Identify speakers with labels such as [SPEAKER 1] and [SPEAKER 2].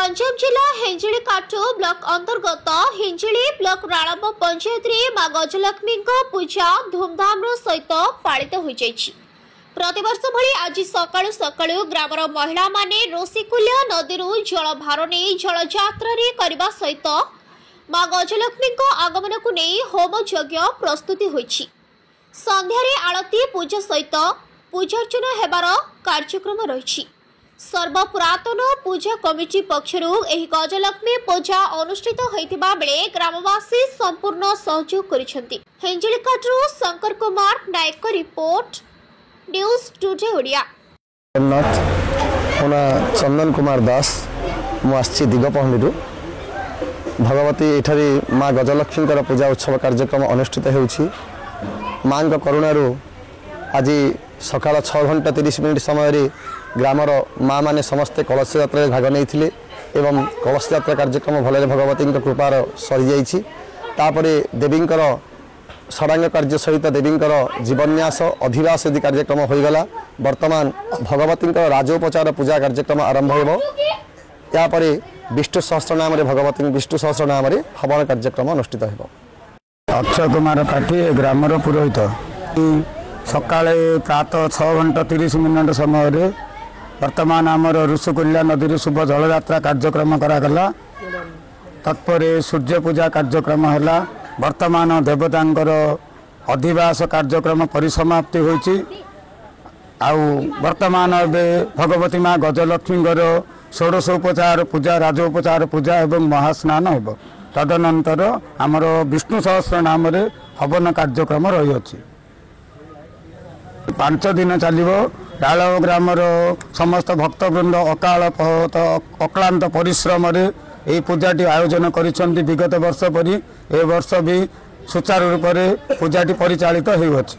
[SPEAKER 1] गंजाम जिला हिंजिकाटु ब्लॉक अंतर्गत हिंजिली ब्लॉक राणब पंचायत मां गजलक्ष्मी पूजा धूमधाम सहित पालित हो प्रतिवर्ष भली आज सकाळु सकाळु ग्रामर महिला माने रोसीकुल्या नदी जल भार नहीं जल यात्रा करने सहित मां गजलक्ष्मी आगमन को नहीं होम यज्ञ प्रस्तुति होइछि। संध्यारे आरती पूजा सहित पूजार्चना हेबार कार्यक्रम रही। सर्वपुरातन पूजा कमिटी पक्षर गजलक्ष्मी पूजा अनुष्ठित होइतिबा बेले ग्रामवासी संपूर्ण सहयोग करिसेंति। हिंजिलिकाटू Shankar Kumar Nayak report news today Odia.
[SPEAKER 2] Chandan Kumar Das मुझे दिगपहंडी भगवती एठारी माँ गजलक्ष्मी पूजा उत्सव कार्यक्रम अनुष्ठित होउछि। माँ करुणारू आज सकाळ 6:30 समय ग्रामर माँ माने समस्ते कलश यात्रा भाग नहीं एवं कलश यात्रा कार्यक्रम भल भगवती कृपार सरी जापरे देवींकर षडांग कार्य सहित देवींकर जीवन्यास अधिवास आदि कार्यक्रम होगला। वर्तमान भगवती राजोपचार पूजा कार्यक्रम आरंभ हो यापरे विष्णु सहस्र नाम भगवती विष्णु सहस्र नाम हवन कार्यक्रम अनुष्ठित हो।
[SPEAKER 3] अक्षय कुमार पाठी ग्रामर पुरोहित सकाळे प्रातः 6:30 समय वर्तमान आमर ऋषिकुल्या नदी शुभ जल यात्रा कार्यक्रम करागला। तत्परे सूर्य पूजा कार्यक्रम है। वर्तमान देवतांकर अधिवास कार्यक्रम परिसमाप्ति होइछि। आउ वर्तमान एबे भगवती माँ गजलक्ष्मी षोडशोपचार पूजा राजोपचार पूजा एवं महास्नान हो। तदनंतर आमर विष्णु सहस्र नाम हवन कार्यक्रम रही अछि। 5 दिन चलिबो। डाल ग्रामर समस्त भक्तवृंद अक्लांत परिश्रम ये पूजाटी आयोजन करिसेंति। विगत वर्ष परि ए वर्ष भी सुचारू रूप से पूजाटी परिचालित होउछि।